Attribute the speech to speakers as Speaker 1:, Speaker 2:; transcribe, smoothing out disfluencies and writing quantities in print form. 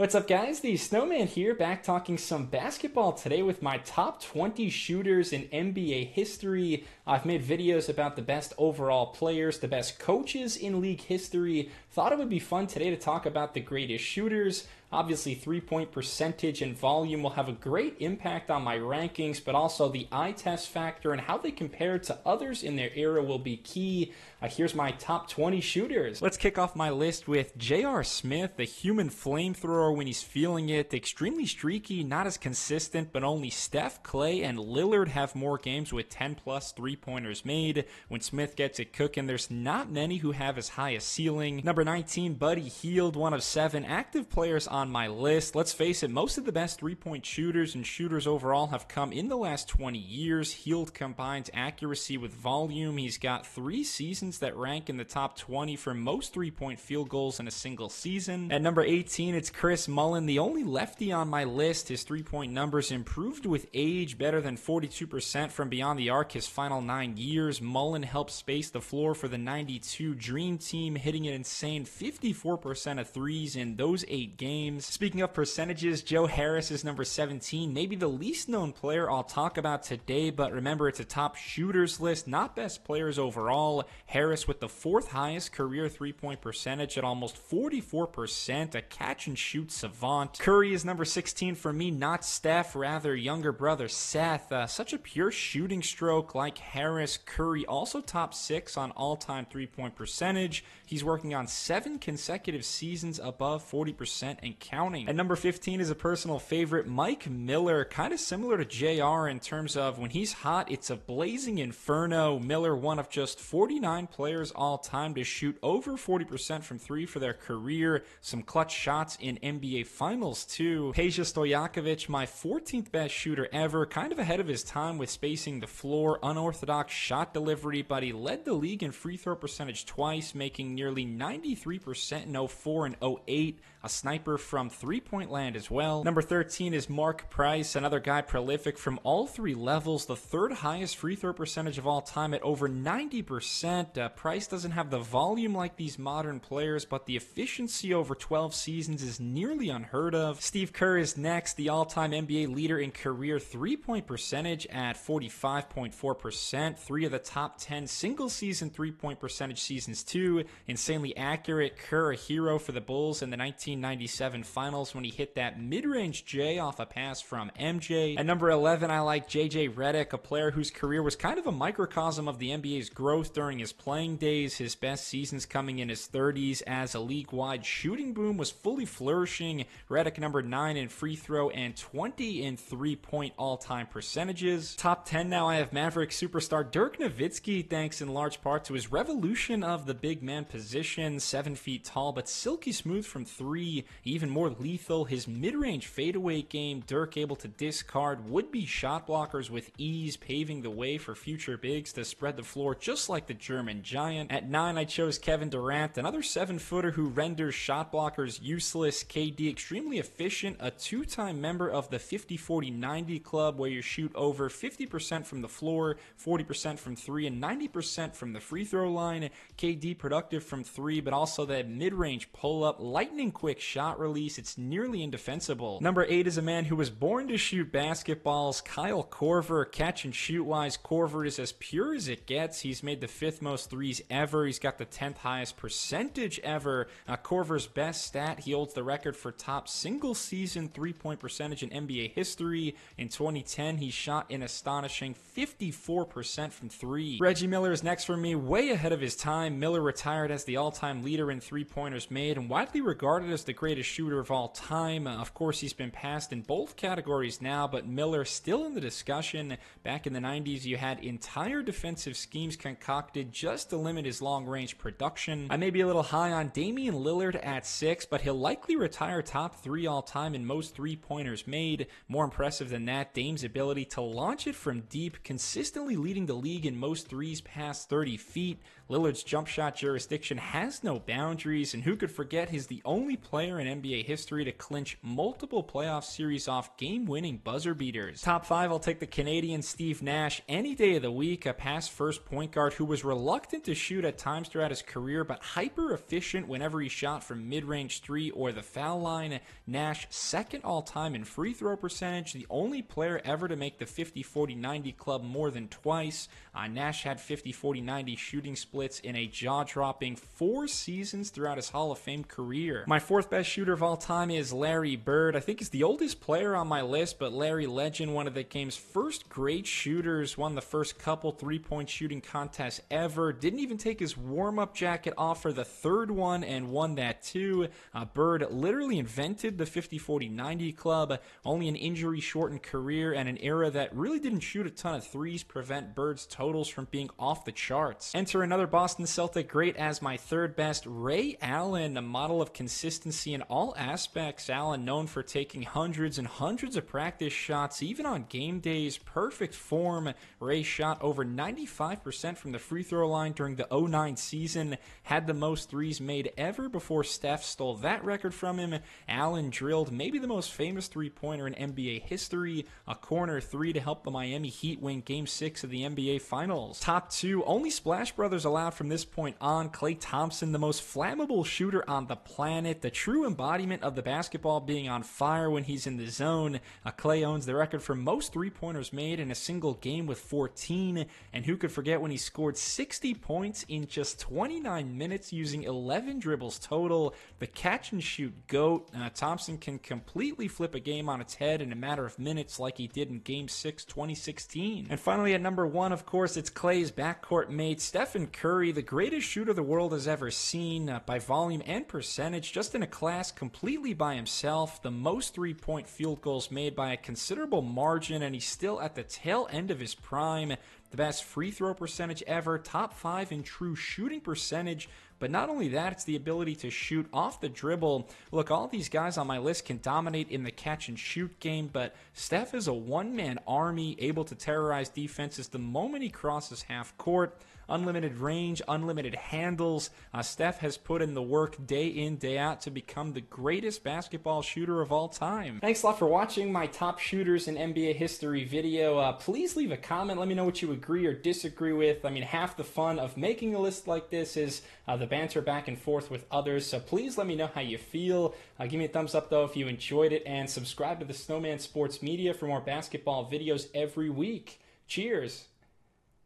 Speaker 1: What's up, guys? The Snowman here, back talking some basketball today with my top 20 shooters in NBA history. I've made videos about the best overall players, the best coaches in league history. Thought it would be fun today to talk about the greatest shooters. Obviously, three-point percentage and volume will have a great impact on my rankings, but also the eye test factor and how they compare to others in their era will be key. Here's my top 20 shooters. Let's kick off my list with J.R. Smith, the human flamethrower when he's feeling it. Extremely streaky, not as consistent, but only Steph, Klay, and Lillard have more games with 10-plus three-pointers made. When Smith gets it cooking, there's not many who have as high a ceiling. Number 19, Buddy Hield, one of 7 active players on my list. Let's face it, most of the best three-point shooters and shooters overall have come in the last 20 years. Hield combines accuracy with volume. He's got 3 seasons that rank in the top 20 for most three-point field goals in a single season. At number 18, it's Chris Mullen, the only lefty on my list. His three-point numbers improved with age, better than 42% from beyond the arc his final 9 years. Mullen helped space the floor for the 92 Dream Team, hitting an insane 54% of threes in those 8 games. Speaking of percentages, Joe Harris is number 17, maybe the least known player I'll talk about today, but remember it's a top shooters list, not best players overall. Harris with the 4th highest career three-point percentage at almost 44%, a catch-and-shoot savant. Curry is number 16 for me, not Steph, rather younger brother Seth. Such a pure shooting stroke like Harris. Curry also top 6 on all-time three-point percentage. He's working on 7 consecutive seasons above 40% and counting. At number 15 is a personal favorite, Mike Miller, kind of similar to JR in terms of when he's hot, it's a blazing inferno. Miller, one of just 49 players all time to shoot over 40% from 3 for their career. Some clutch shots in NBA Finals too. Peja Stojakovic, my 14th best shooter ever, kind of ahead of his time with spacing the floor, unorthodox shot delivery, but he led the league in free throw percentage twice, making nearly 93% in 04 and 08. A sniper from three-point land as well. Number 13 is Mark Price, another guy prolific from all 3 levels, the 3rd highest free throw percentage of all time at over 90%. Price doesn't have the volume like these modern players, but the efficiency over 12 seasons is nearly unheard of. Steve Kerr is next, the all-time NBA leader in career three-point percentage at 45.4%. 3 of the top 10 single-season three-point percentage seasons too. Insanely accurate. Kerr, a hero for the Bulls in the 1997 finals when he hit that mid-range J off a pass from MJ. At number 11, I like JJ Redick, a player whose career was kind of a microcosm of the NBA's growth during his playing days. His best seasons coming in his 30s as a league-wide shooting boom was fully flourishing. Redick number 9 in free throw and 20 in three-point all-time percentages. Top 10 now, I have Maverick superstar Dirk Nowitzki, thanks in large part to his revolution of the big man position. 7 feet tall but silky smooth from 3. Even more lethal, his mid-range fadeaway game. Dirk able to discard would-be shot blockers with ease, paving the way for future bigs to spread the floor just like the German giant. At 9, I chose Kevin Durant, another 7-footer who renders shot blockers useless. KD extremely efficient, a 2-time member of the 50-40-90 club where you shoot over 50% from the floor, 40% from 3, and 90% from the free throw line. KD productive from 3, but also that mid-range pull-up, lightning quick shot release. It's nearly indefensible. Number 8 is a man who was born to shoot basketballs, Kyle Korver. Catch and shoot wise, Korver is as pure as it gets. He's made the 5th most threes ever. He's got the 10th highest percentage ever. Korver's best stat, he holds the record for top single season three-point percentage in NBA history. In 2010, he shot an astonishing 54% from 3. Reggie Miller is next for me, way ahead of his time. Miller retired as the all-time leader in three-pointers made and widely regarded as the greatest shooter of all time. Of course, he's been passed in both categories now, but Miller still in the discussion. Back in the 90s, you had entire defensive schemes concocted just to limit his long-range production. I may be a little high on Damian Lillard at 6, but he'll likely retire top 3 all-time in most three-pointers made. More impressive than that, Dame's ability to launch it from deep, consistently leading the league in most threes past 30 feet. Lillard's jump shot jurisdiction has no boundaries, and who could forget he's the only player in NBA NBA history to clinch multiple playoff series off game-winning buzzer beaters. Top 5, I'll take the Canadian Steve Nash any day of the week, a pass-first point guard who was reluctant to shoot at times throughout his career, but hyper-efficient whenever he shot from mid-range 3 or the foul line. Nash, second all-time in free throw percentage, the only player ever to make the 50-40-90 club more than twice. Nash had 50-40-90 shooting splits in a jaw-dropping 4 seasons throughout his Hall of Fame career. My fourth best shooter of all time is Larry Bird. I think he's the oldest player on my list, but Larry Legend, one of the game's first great shooters, won the first couple three-point shooting contests ever, didn't even take his warm-up jacket off for the third one and won that too. Bird literally invented the 50-40-90 club. Only an injury-shortened career and an era that really didn't shoot a ton of threes prevent Bird's totals from being off the charts. Enter another Boston Celtic great as my third best, Ray Allen, a model of consistency in all aspects. Allen known for taking hundreds and hundreds of practice shots, even on game days. Perfect form. Ray shot over 95% from the free throw line during the 09 season, had the most threes made ever before Steph stole that record from him. Allen drilled maybe the most famous three-pointer in NBA history, a corner 3 to help the Miami Heat win Game 6 of the NBA Finals. Top 2, only Splash Brothers allowed from this point on. Klay Thompson, the most flammable shooter on the planet, the true embodiment of the basketball being on fire when he's in the zone. Klay owns the record for most three-pointers made in a single game with 14, and who could forget when he scored 60 points in just 29 minutes using 11 dribbles total. The catch-and-shoot GOAT. Thompson can completely flip a game on its head in a matter of minutes like he did in Game 6 2016. And finally at number 1, of course, it's Klay's backcourt mate, Stephen Curry, the greatest shooter the world has ever seen by volume and percentage, just in a class completely by himself, the most three-point field goals made by a considerable margin, and he's still at the tail end of his prime. The best free throw percentage ever, top 5 in true shooting percentage. But not only that, it's the ability to shoot off the dribble. Look, all these guys on my list can dominate in the catch-and-shoot game, but Steph is a one-man army, able to terrorize defenses the moment he crosses half court. Unlimited range, unlimited handles. Steph has put in the work day in, day out to become the greatest basketball shooter of all time. Thanks a lot for watching my top shooters in NBA history video. Please leave a comment. Let me know what you agree or disagree with. I mean, half the fun of making a list like this is the banter back and forth with others. So please let me know how you feel. Give me a thumbs up, though, if you enjoyed it. And subscribe to the Snowman Sports Media for more basketball videos every week. Cheers.